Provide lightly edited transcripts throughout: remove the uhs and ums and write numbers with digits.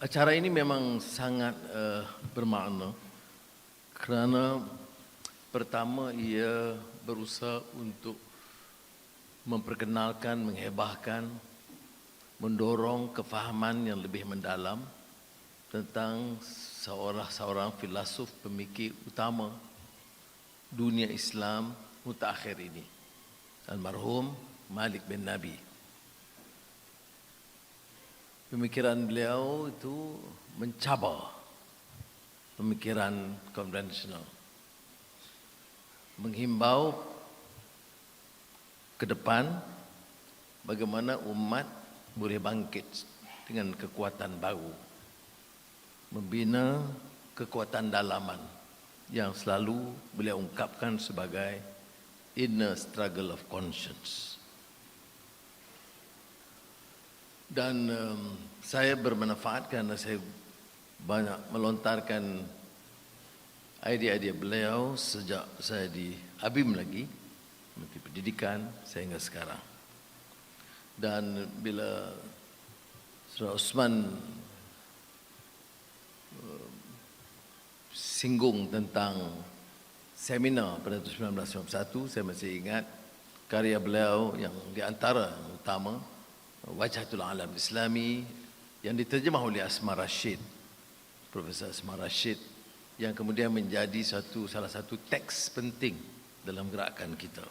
Acara ini memang sangat bermakna kerana pertama ia berusaha untuk memperkenalkan, menghebahkan, mendorong kefahaman yang lebih mendalam tentang seorang filosof pemikir utama dunia Islam mutakhir ini, almarhum Malik Bennabi. Pemikiran beliau itu mencabar pemikiran konvensional, menghimbau ke depan bagaimana umat boleh bangkit dengan kekuatan baru, membina kekuatan dalaman yang selalu beliau ungkapkan sebagai inner struggle of conscience. Dan saya bermanfaat kerana saya banyak melontarkan idea-idea beliau sejak saya di IIUM lagi, Menteri Pendidikan, sehingga sekarang. Dan bila Saudara Osman singgung tentang seminar pada 1991, saya masih ingat karya beliau yang di antara yang utama, Wajhatul Alam Islami, yang diterjemah oleh Asma Rashid, Profesor Asma Rashid, yang kemudian menjadi salah satu teks penting dalam gerakan kita.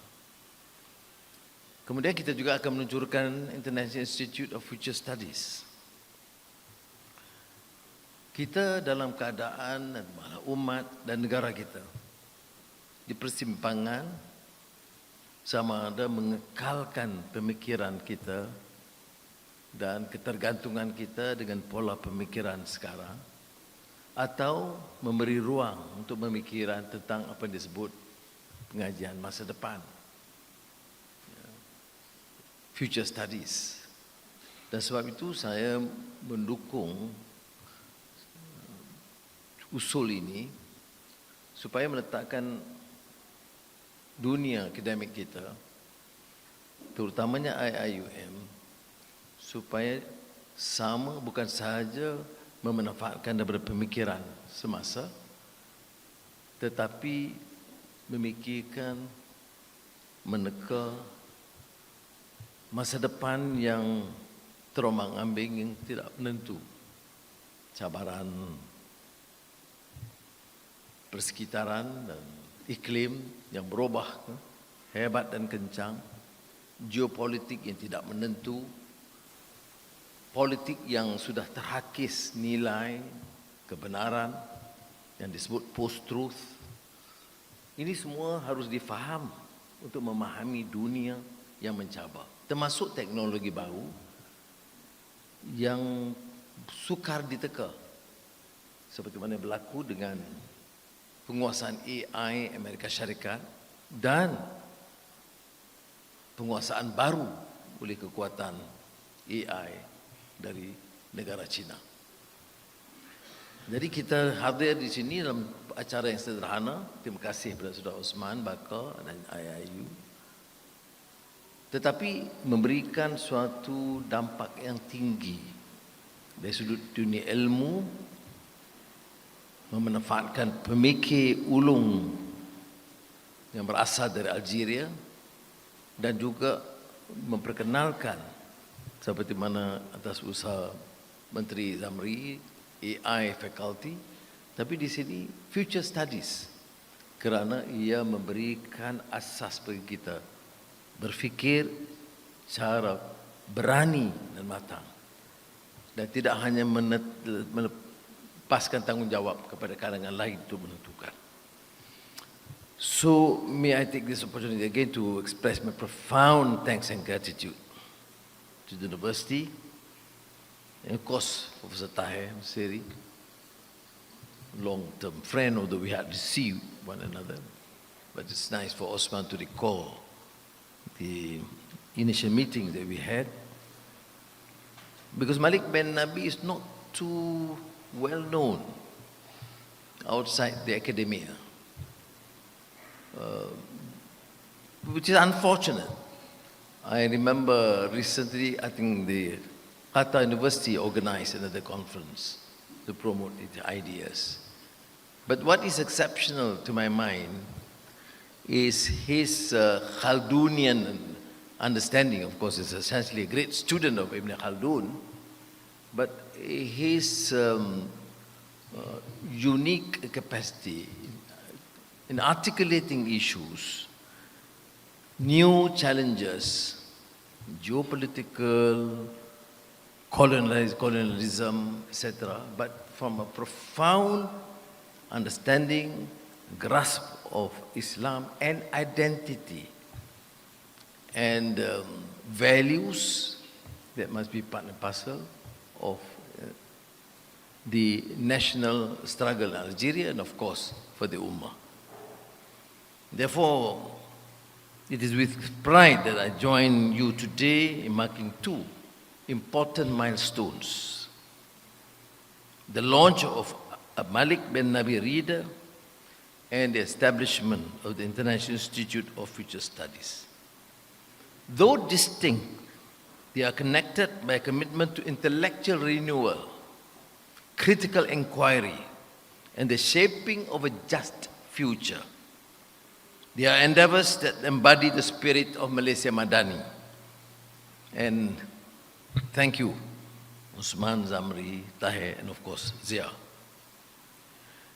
Kemudian kita juga akan meluncurkan International Institute of Future Studies. Kita dalam keadaan umat dan negara kita di persimpangan sama ada mengekalkan pemikiran kita dan ketergantungan kita dengan pola pemikiran sekarang, atau memberi ruang untuk pemikiran tentang apa yang disebut pengajian masa depan, future studies. Dan sebab itu saya mendukung usul ini supaya meletakkan dunia akademik kita, terutamanya IIUM, supaya sama bukan sahaja memanfaatkan daripada pemikiran semasa, tetapi memikirkan, meneka masa depan yang terombang-ambing, yang tidak menentu. Cabaran persekitaran dan iklim yang berubah hebat dan kencang, geopolitik yang tidak menentu, politik yang sudah terhakis nilai kebenaran yang disebut post-truth. Ini semua harus difaham untuk memahami dunia yang mencabar, termasuk teknologi baru yang sukar diteka, seperti mana berlaku dengan penguasaan AI Amerika Syarikat dan penguasaan baru oleh kekuatan AI dari negara China. Jadi kita hadir di sini dalam acara yang sederhana. Terima kasih kepada Saudara Osman Bakar dan IIU, tetapi memberikan suatu dampak yang tinggi dari sudut dunia ilmu, memanfaatkan pemikir ulung yang berasal dari Algeria, dan juga memperkenalkan seperti mana atas usaha Menteri Zamri, AI Faculty, tapi di sini Future Studies, kerana ia memberikan asas bagi kita berfikir secara berani dan matang, dan tidak hanya melepaskan tanggungjawab kepada kalangan lain untuk menentukan. So, may I take this opportunity again to express my profound thanks and gratitude to the university, and of course Professor Tahir Seri, long-term friend, although we had to see one another, but it's nice for Osman to recall the initial meeting that we had, because Malik Bennabi is not too well known outside the academia, which is unfortunate. I remember recently, I think the Qatar University organized another conference to promote its ideas. But what is exceptional to my mind is his Khaldunian understanding. Of course, he's essentially a great student of Ibn Khaldun, but his unique capacity in articulating issues, new challenges, geopolitical, colonialism, etc., but from a profound understanding, grasp of Islam and identity and values that must be part and parcel of the national struggle in Algeria and of course for the Ummah. Therefore, it is with pride that I join you today in marking two important milestones. The launch of a Malik Bennabi reader and the establishment of the International Institute of Future Studies. Though distinct, they are connected by a commitment to intellectual renewal, critical inquiry, and the shaping of a just future. They are endeavors that embody the spirit of Malaysia Madani. And thank you, Usman, Zamri, Tahir, and of course, Zia.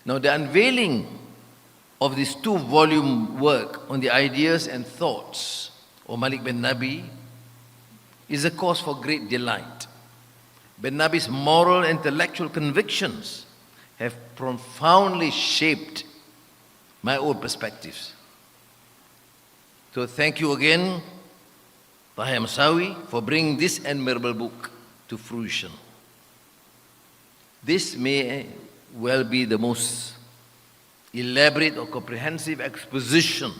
Now, the unveiling of this two-volume work on the ideas and thoughts of Malik Bennabi is a cause for great delight. Bennabi's moral and intellectual convictions have profoundly shaped my own perspectives. So thank you again, Tahir Masawi, for bringing this admirable book to fruition. This may well be the most elaborate or comprehensive exposition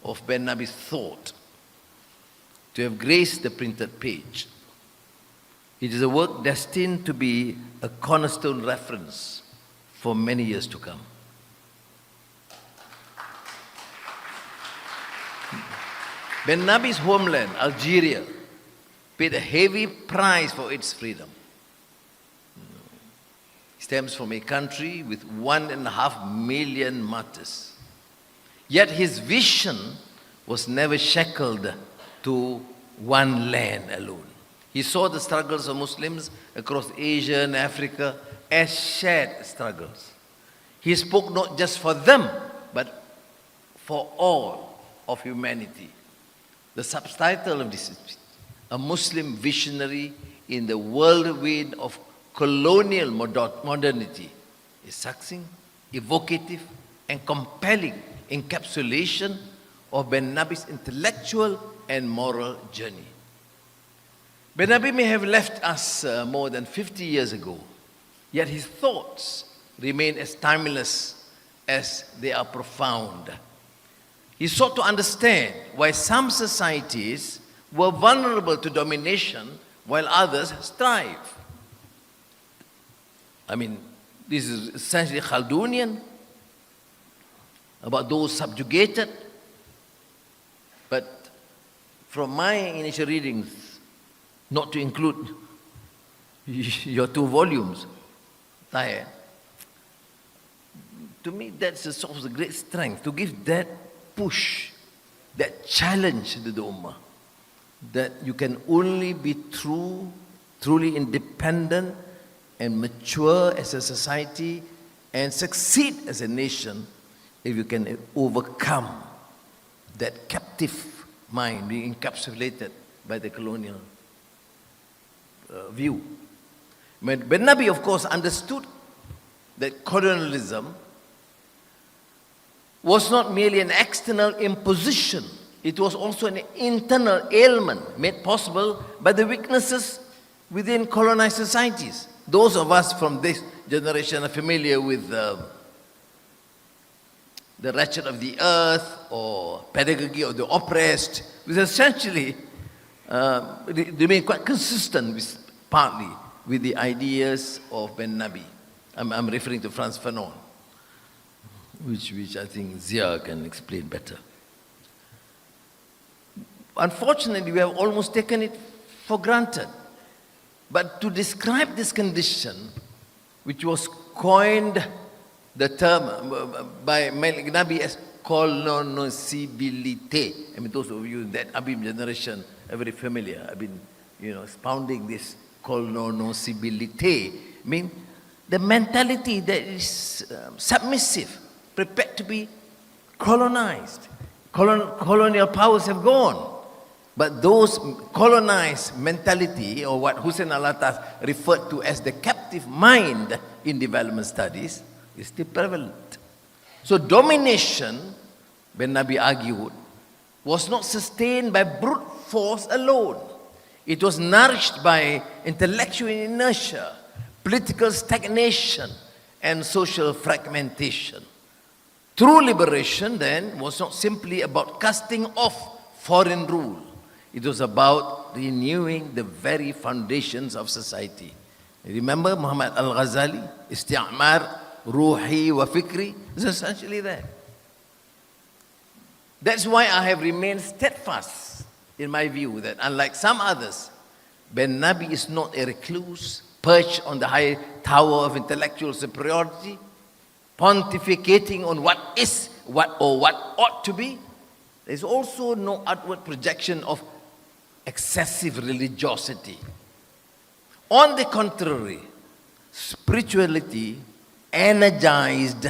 of Bennabi's thought to have graced the printed page. It is a work destined to be a cornerstone reference for many years to come. Bennabi's homeland, Algeria, paid a heavy price for its freedom. He stems from a country with 1.5 million martyrs. Yet his vision was never shackled to one land alone. He saw the struggles of Muslims across Asia and Africa as shared struggles. He spoke not just for them, but for all of humanity. The subtitle of this is A Muslim Visionary in the Whirlwind of Colonial Modernity, is succinct, evocative, and compelling encapsulation of Bennabi's intellectual and moral journey. Bennabi may have left us more than 50 years ago, yet his thoughts remain as timeless as they are profound. He sought to understand why some societies were vulnerable to domination while others thrive. I mean, this is essentially Khaldunian, about those subjugated. But from my initial readings, not to include your 2 volumes, Tahir, to me that's a source of great strength, to give that push, that challenge to the Ummah, that you can only be truly independent and mature as a society and succeed as a nation if you can overcome that captive mind being encapsulated by the colonial view. Bennabi, of course, understood that colonialism was not merely an external imposition, it was also an internal ailment made possible by the weaknesses within colonized societies. Those of us from this generation are familiar with the wretched of the earth or pedagogy of the oppressed, which essentially remain quite consistent partly with the ideas of Bennabi. I'm referring to Frantz Fanon, which I think Zia can explain better. Unfortunately, we have almost taken it for granted. But to describe this condition, which was coined the term by Malik Bennabi as colonoscibility. I mean, those of you in that Abim generation are very familiar. I've been, expounding this colonoscibility. I mean, the mentality that is submissive, prepared to be colonized. Colonial powers have gone. But those colonized mentality, or what Hussein Alatas referred to as the captive mind in development studies, is still prevalent. So domination, Bennabi argued, was not sustained by brute force alone. It was nourished by intellectual inertia, political stagnation, and social fragmentation. True liberation, then, was not simply about casting off foreign rule. It was about renewing the very foundations of society. Remember Muhammad al-Ghazali, isti'mar ruhi wa fikri, is essentially that. That's why I have remained steadfast in my view that unlike some others, Bennabi is not a recluse perched on the high tower of intellectual superiority, pontificating on what is, what ought to be. There is also no outward projection of excessive religiosity. On the contrary, spirituality energized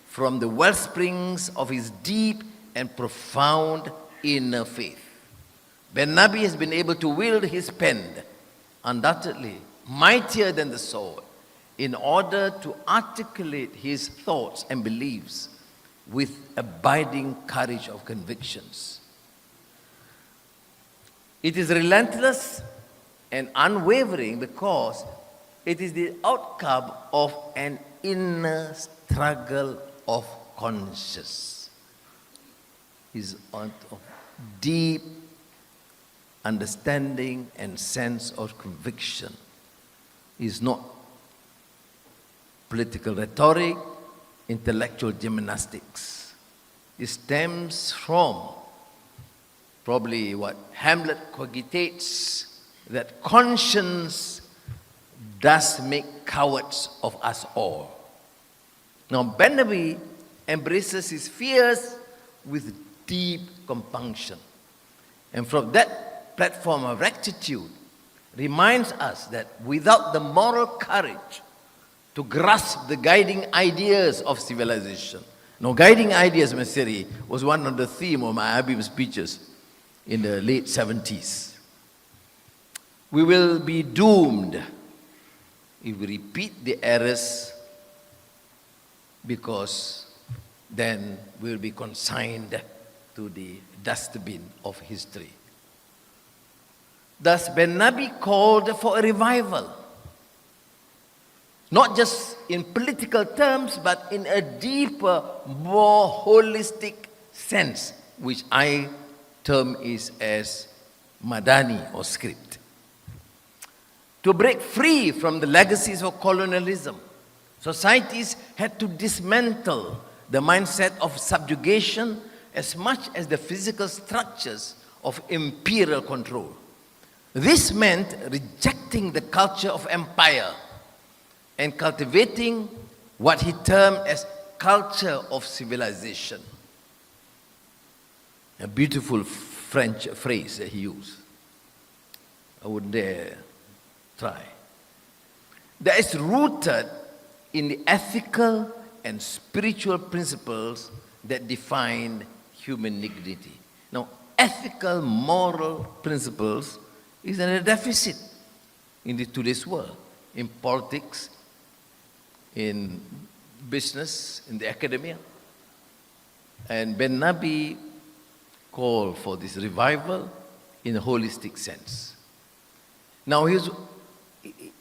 from the wellsprings of his deep and profound inner faith. Bennabi has been able to wield his pen, undoubtedly mightier than the sword, in order to articulate his thoughts and beliefs with abiding courage of convictions. It is relentless and unwavering because it is the outcome of an inner struggle of conscience. Is of deep understanding and sense of conviction. Is not political rhetoric, intellectual gymnastics. It stems from probably what Hamlet cogitates, that conscience does make cowards of us all. Now, Bennabi embraces his fears with deep compunction. And from that platform of rectitude, reminds us that without the moral courage to grasp the guiding ideas of civilization. Now, guiding ideas, Masiri, was one of the themes of my Abim speeches in the late 70s. We will be doomed if we repeat the errors, because then we will be consigned to the dustbin of history. Thus, Bennabi called for a revival, not just in political terms, but in a deeper, more holistic sense, which I term is as Madani or script. To break free from the legacies of colonialism, societies had to dismantle the mindset of subjugation as much as the physical structures of imperial control. This meant rejecting the culture of empire and cultivating what he termed as culture of civilization. A beautiful French phrase that he used. I wouldn't dare try. That is rooted in the ethical and spiritual principles that define human dignity. Now, ethical, moral principles is in a deficit in today's world, in politics, in business, in the academia. And Bennabi called for this revival in a holistic sense. Now, he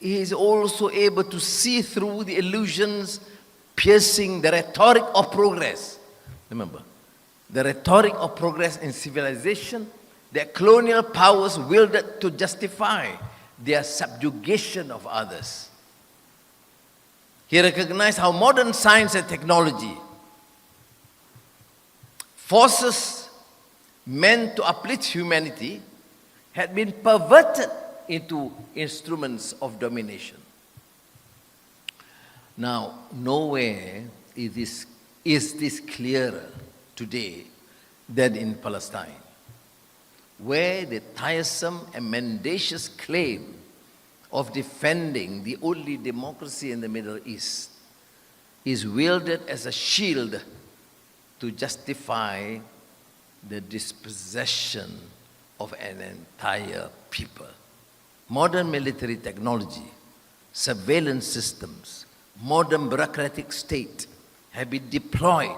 is also able to see through the illusions piercing the rhetoric of progress. Remember, the rhetoric of progress in civilization that colonial powers wielded to justify their subjugation of others. He recognized how modern science and technology, forces meant to uplift humanity, had been perverted into instruments of domination. Now, nowhere is this clearer today than in Palestine, where the tiresome and mendacious claim of defending the only democracy in the Middle East is wielded as a shield to justify the dispossession of an entire people. Modern military technology, surveillance systems, modern bureaucratic state have been deployed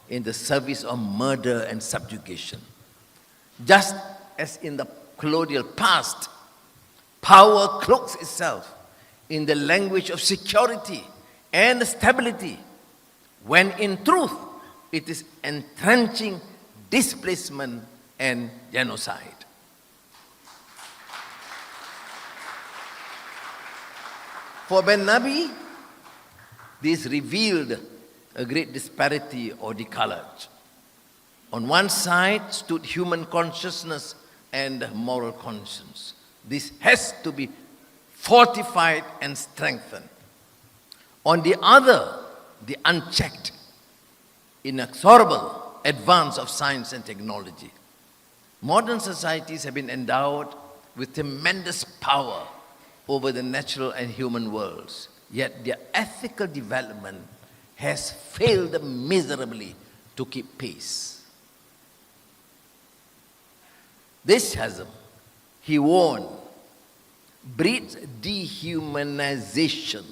in the service of murder and subjugation. Just as in the colonial past, power cloaks itself in the language of security and stability, when in truth it is entrenching displacement and genocide. For Bennabi, this revealed a great disparity or decalage. On one side stood human consciousness and moral conscience. This has to be fortified and strengthened. On the other, the unchecked, inexorable advance of science and technology. Modern societies have been endowed with tremendous power over the natural and human worlds, yet their ethical development has failed miserably to keep pace. This chasm, he warned, breeds dehumanization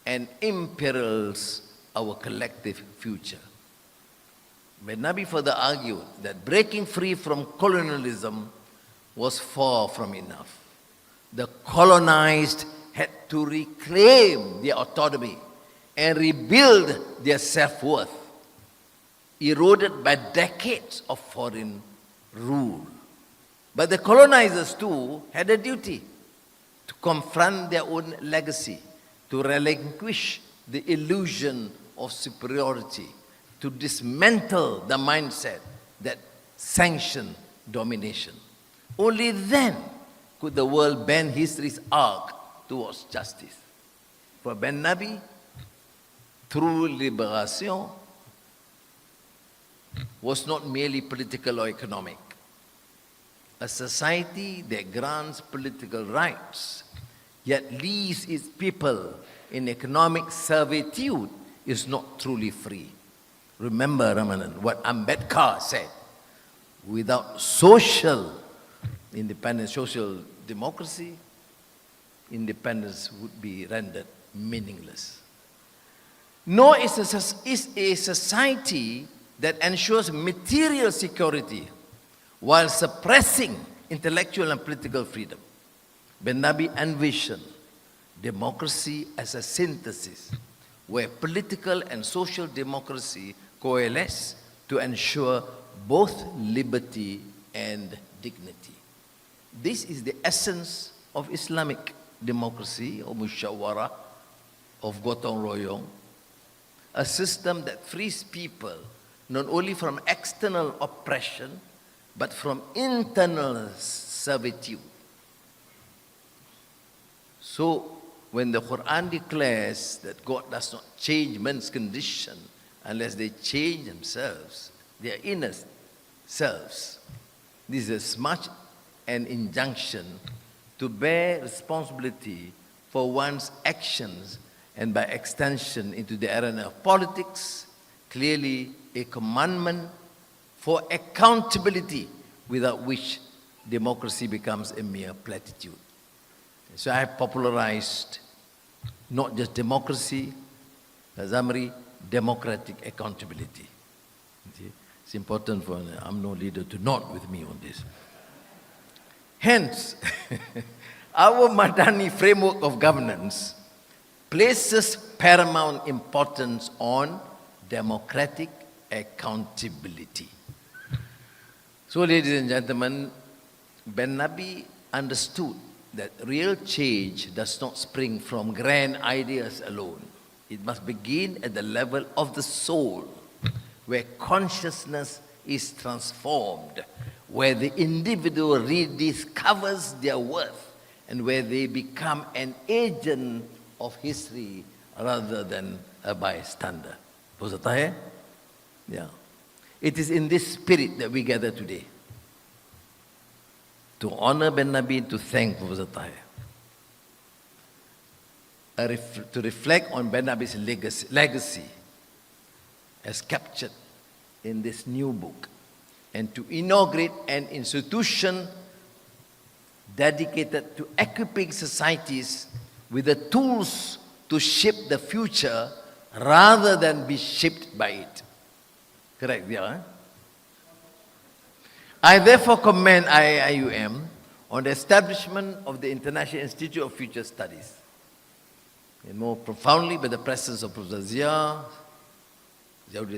and imperils our collective future. Bennabi further argued that breaking free from colonialism was far from enough. The colonized had to reclaim their autonomy and rebuild their self-worth, eroded by decades of foreign rule. But the colonizers too had a duty to confront their own legacy, to relinquish the illusion of superiority, to dismantle the mindset that sanctioned domination. Only then could the world bend history's arc towards justice. For Bennabi, true liberation was not merely political or economic. A society that grants political rights, yet leaves its people in economic servitude, is not truly free. Remember, Ramanan, what Ambedkar said: without social independence, social democracy, independence would be rendered meaningless. Nor is a society that ensures material security while suppressing intellectual and political freedom. Bennabi envisioned democracy as a synthesis where political and social democracy coalesce to ensure both liberty and dignity. This is the essence of Islamic democracy, or mushawara, of gotong royong, a system that frees people not only from external oppression, but from internal servitude. So, when the Quran declares that God does not change men's condition unless they change themselves, their inner selves, this is as much an injunction to bear responsibility for one's actions, and by extension into the arena of politics, clearly a commandment for accountability, without which democracy becomes a mere platitude. So I have popularized not just democracy, Zamri, democratic accountability. It's important for an UMNO leader to nod with me on this. Hence, our Madani framework of governance places paramount importance on democratic accountability. So, ladies and gentlemen, Bennabi understood that real change does not spring from grand ideas alone. It must begin at the level of the soul, where consciousness is transformed, where the individual rediscovers their worth and where they become an agent of history rather than a bystander. Puasa Tahir? Yeah. It is in this spirit that we gather today, to honor Bennabi, to thank Puasa Tahir, to reflect on Bennabi's legacy as captured in this new book, and to inaugurate an institution dedicated to equipping societies with the tools to shape the future rather than be shaped by it. Correct, yeah? I therefore commend IIUM on the establishment of the International Institute of Future Studies, and more profoundly by the presence of Professor Ziauddin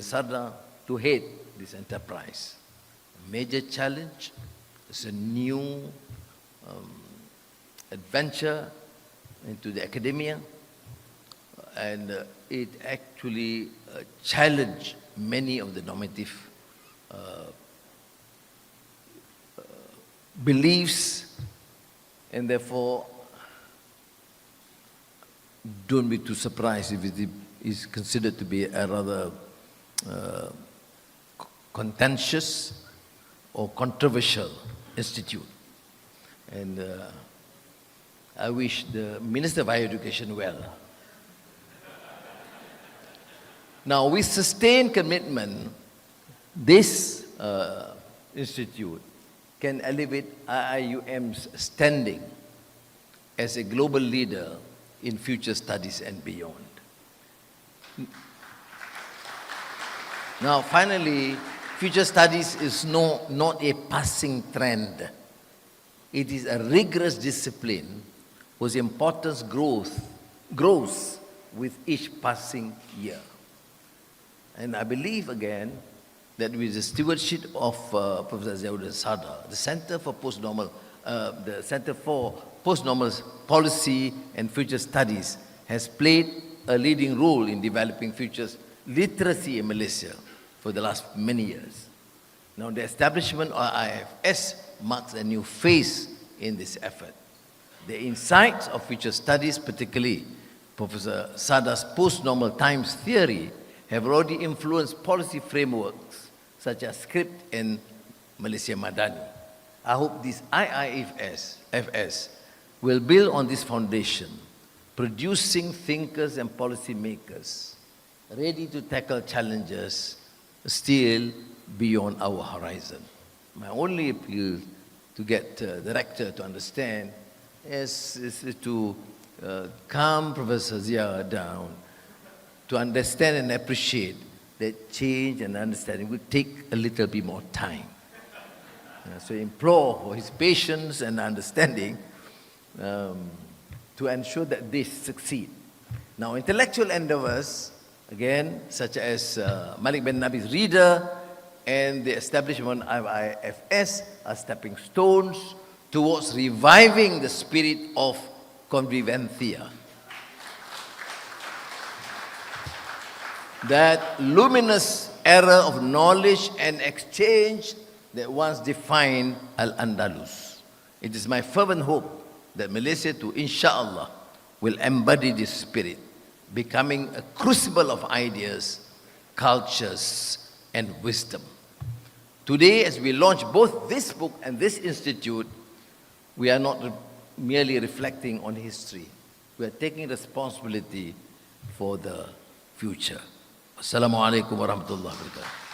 Sarda to head this enterprise. A major challenge is a new adventure into the academia, and it actually challenged many of the normative beliefs, and therefore don't be too surprised if it is considered to be a rather contentious or controversial institute. And I wish the Minister of Higher Education well. Now, with sustained commitment, this institute can elevate IIUM's standing as a global leader in future studies and beyond. Now, finally, future studies is not a passing trend. It is a rigorous discipline whose importance grows with each passing year. And I believe, again, that with the stewardship of Professor Ziauddin Sarda, the Center for Postnormal Policy and Future Studies has played a leading role in developing futures literacy in Malaysia for the last many years. Now, the establishment of IIFS marks a new phase in this effort. The insights of future studies, particularly Professor Sarda's post-normal times theory, have already influenced policy frameworks such as script and Malaysia Madani. I hope this IIFS will build on this foundation, producing thinkers and policy makers ready to tackle challenges still beyond our horizon. My only appeal to get the rector to understand is to calm Professor Zia down, to understand and appreciate that change and understanding will take a little bit more time. So implore for his patience and understanding to ensure that this succeed. Now, intellectual endeavors, again, such as Malik Bennabi's reader and the establishment of IIFS are stepping stones towards reviving the spirit of convivencia. That luminous era of knowledge and exchange that once defined Al-Andalus. It is my fervent hope that Malaysia too, inshallah, will embody this spirit, becoming a crucible of ideas, cultures, and wisdom. Today, as we launch both this book and this institute, we are not merely reflecting on history. We are taking responsibility for the future. Assalamu alaikum warahmatullahi wabarakatuh.